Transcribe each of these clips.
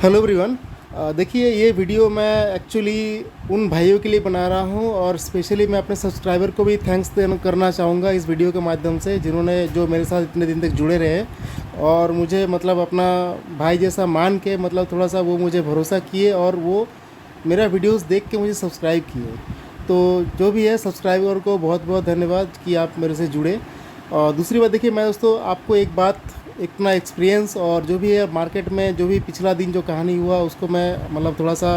Hello everyone. देखिए, ये video मैं एक्चुअली उन भाइयों के लिए बना रहा हूँ और स्पेशली मैं अपने सब्सक्राइबर को भी थैंक्स करना चाहूँगा इस वीडियो के माध्यम से, जिन्होंने जो मेरे साथ इतने दिन तक जुड़े रहे और मुझे मतलब अपना भाई जैसा मान के मतलब थोड़ा सा वो मुझे भरोसा किए और वो मेरा वीडियोस देख के मुझे सब्सक्राइब किए। तो जो भी है, सब्सक्राइबर को बहुत बहुत धन्यवाद कि आप मेरे से जुड़े। और दूसरी बात, देखिए मैं दोस्तों आपको एक बात, इतना एक्सपीरियंस और जो भी है मार्केट में जो भी पिछला दिन जो कहानी हुआ उसको मैं मतलब थोड़ा सा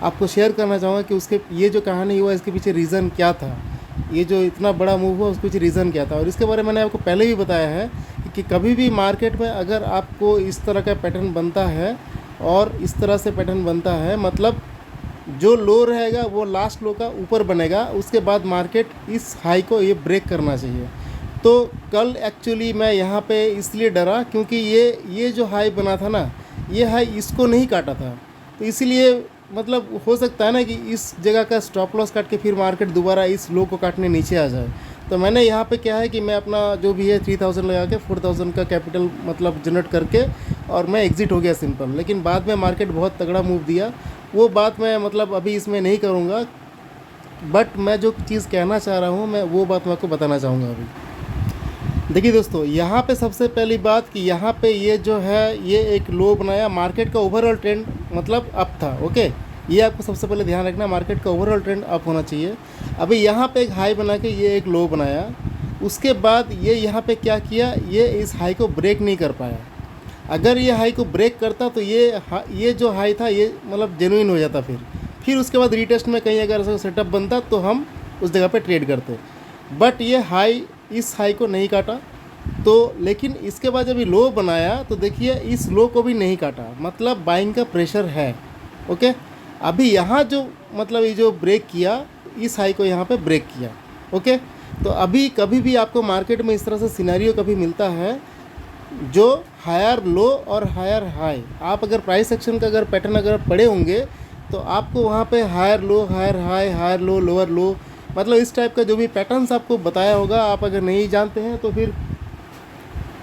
आपको शेयर करना चाहूँगा कि उसके ये जो कहानी हुआ इसके पीछे रीज़न क्या था, ये जो इतना बड़ा मूव हुआ उसके पीछे रीज़न क्या था। और इसके बारे में मैंने आपको पहले भी बताया है कि कभी भी मार्केट में अगर आपको इस तरह का पैटर्न बनता है और इस तरह से पैटर्न बनता है, मतलब जो लो रहेगा वो लास्ट लो का ऊपर बनेगा, उसके बाद मार्केट इस हाई को ये ब्रेक करना चाहिए। तो कल एक्चुअली मैं यहाँ पे इसलिए डरा क्योंकि ये जो हाई बना था ना, ये हाई इसको नहीं काटा था। तो इसीलिए मतलब हो सकता है ना कि इस जगह का स्टॉप लॉस काट के फिर मार्केट दोबारा इस लो को काटने नीचे आ जाए। तो मैंने यहाँ पे क्या है कि मैं अपना जो भी है 3000 लगा के 4000 का कैपिटल मतलब जनरेट करके और मैं एग्ज़िट हो गया सिंपल। लेकिन बाद में मार्केट बहुत तगड़ा मूव दिया, वो बात मैं मतलब अभी इसमें नहीं करूँगा। बट मैं जो चीज़ कहना चाह रहा हूँ मैं वो बात मैं आपको बताना चाहूँगा अभी। देखिए दोस्तों, यहाँ पे सबसे पहली बात कि यहाँ पे ये जो है ये एक लो बनाया, मार्केट का ओवरऑल ट्रेंड मतलब अप था। ओके, ये आपको सबसे पहले ध्यान रखना, मार्केट का ओवरऑल ट्रेंड अप होना चाहिए। अभी यहाँ पे एक हाई बना के ये एक लो बनाया, उसके बाद ये यहाँ पे क्या किया, ये इस हाई को ब्रेक नहीं कर पाया। अगर ये हाई को ब्रेक करता तो ये जो हाई था ये मतलब जेन्युइन हो जाता। फिर उसके बाद रीटेस्ट में कहीं अगर ऐसा सेटअप बनता तो हम उस जगह पे ट्रेड करते। बट ये हाई इस हाई को नहीं काटा। तो लेकिन इसके बाद जब ये लो बनाया तो देखिए इस लो को भी नहीं काटा, मतलब बाइंग का प्रेशर है। ओके, अभी यहाँ जो मतलब ये जो ब्रेक किया, इस हाई को यहाँ पे ब्रेक किया। ओके, तो अभी कभी भी आपको मार्केट में इस तरह से सिनेरियो कभी मिलता है जो हायर लो और हायर हाई, आप अगर प्राइस एक्शन का अगर पैटर्न अगर पढ़े होंगे तो आपको वहाँ पे higher low higher high higher low lower low, मतलब इस टाइप का जो भी पैटर्न्स आपको बताया होगा। आप अगर नहीं जानते हैं तो फिर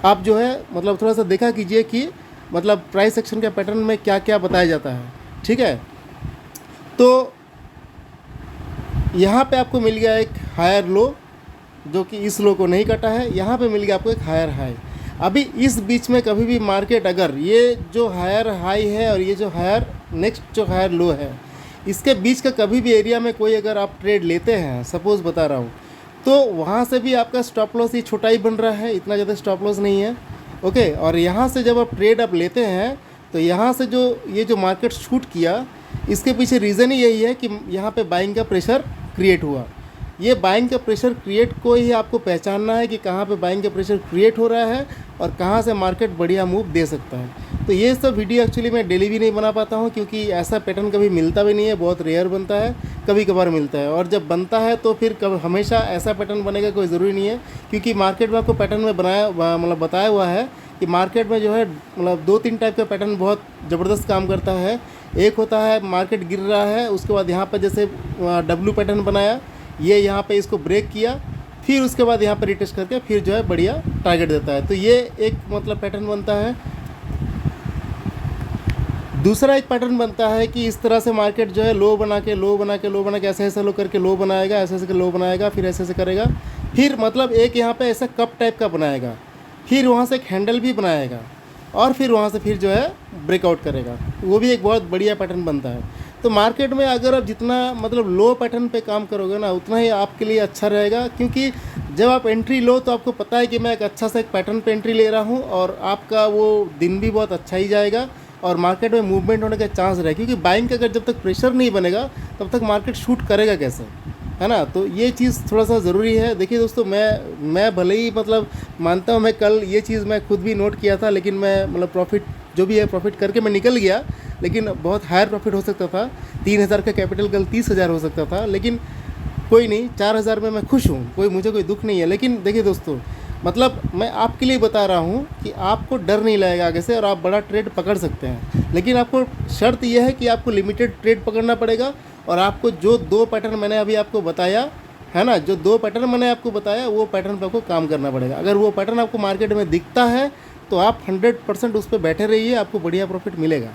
आप जो है मतलब थोड़ा सा देखा कीजिए कि मतलब प्राइस एक्शन के पैटर्न में क्या क्या बताया जाता है। ठीक है, तो यहाँ पे आपको मिल गया एक हायर लो जो कि इस लो को नहीं काटा है, यहाँ पे मिल गया आपको एक हायर हाई। अभी इस बीच में कभी भी मार्केट अगर ये जो हायर हाई है और ये जो हायर नेक्स्ट जो हायर लो है, इसके बीच का कभी भी एरिया में कोई अगर आप ट्रेड लेते हैं, सपोज़ बता रहा हूँ, तो वहाँ से भी आपका स्टॉप लॉस ये छोटा ही बन रहा है, इतना ज़्यादा स्टॉप लॉस नहीं है। ओके, और यहाँ से जब आप ट्रेड आप लेते हैं तो यहाँ से जो ये जो मार्केट शूट किया, इसके पीछे रीज़न ही यही है कि यहाँ पे बाइंग का प्रेशर क्रिएट हुआ। ये बाइंग का प्रेशर क्रिएट को ही आपको पहचानना है कि कहाँ पे बाइंग का प्रेशर क्रिएट हो रहा है और कहाँ से मार्केट बढ़िया मूव दे सकता है। तो ये सब वीडियो एक्चुअली मैं डेली भी नहीं बना पाता हूँ क्योंकि ऐसा पैटर्न कभी मिलता भी नहीं है, बहुत रेयर बनता है, कभी कभार मिलता है। और जब बनता है तो फिर हमेशा ऐसा पैटर्न बनेगा कोई ज़रूरी नहीं है, क्योंकि मार्केट में आपको पैटर्न में बनाया मतलब बताया हुआ है कि मार्केट में जो है मतलब 2-3 टाइप का पैटर्न बहुत ज़बरदस्त काम करता है। एक होता है मार्केट गिर रहा है, उसके बाद यहाँ पर जैसे डब्ल्यू पैटर्न बनाया, ये यहाँ पे इसको ब्रेक किया, फिर उसके बाद यहाँ पे रिटेस्ट करके फिर जो है बढ़िया टारगेट देता है। तो ये एक मतलब पैटर्न बनता है। दूसरा एक पैटर्न बनता है कि इस तरह से मार्केट जो है लो बना के ऐसे ऐसे लो करके लो बनाएगा, ऐसे ऐसे लो बनाएगा, फिर ऐसे ऐसे करेगा, फिर मतलब एक यहाँ पे ऐसा कप टाइप का बनाएगा, फिर वहाँ से एक हैंडल भी बनाएगा और फिर वहाँ से फिर जो है ब्रेकआउट करेगा। वो भी एक बहुत बढ़िया पैटर्न बनता है। तो मार्केट में अगर आप जितना मतलब लो पैटर्न पे काम करोगे ना, उतना ही आपके लिए अच्छा रहेगा, क्योंकि जब आप एंट्री लो तो आपको पता है कि मैं एक अच्छा सा एक पैटर्न पे एंट्री ले रहा हूँ और आपका वो दिन भी बहुत अच्छा ही जाएगा और मार्केट में मूवमेंट होने का चांस रहेगा। क्योंकि बाइंग का अगर जब तक प्रेशर नहीं बनेगा तब तक मार्केट शूट करेगा कैसे, है ना। तो ये चीज़ थोड़ा सा ज़रूरी है। देखिए दोस्तों, मैं भले ही मतलब मानता हूँ, मैं कल ये चीज़ मैं खुद भी नोट किया था, लेकिन मैं मतलब प्रॉफिट जो भी है प्रॉफिट करके मैं निकल गया, लेकिन बहुत हायर प्रॉफिट हो सकता था। 3000 का कैपिटल कल 30,000 हो सकता था, लेकिन कोई नहीं, 4000 में मैं खुश हूँ, मुझे कोई दुख नहीं है। लेकिन देखिए दोस्तों, मतलब मैं आपके लिए बता रहा हूँ कि आपको डर नहीं लगेगा आगे से और आप बड़ा ट्रेड पकड़ सकते हैं। लेकिन आपको शर्त यह है कि आपको लिमिटेड ट्रेड पकड़ना पड़ेगा और आपको जो 2 पैटर्न मैंने अभी आपको बताया है ना, जो 2 पैटर्न मैंने आपको बताया वो पैटर्न पर आपको काम करना पड़ेगा। अगर वो पैटर्न आपको मार्केट में दिखता है तो आप 100% उस पर बैठे रहिए, आपको बढ़िया प्रॉफिट मिलेगा।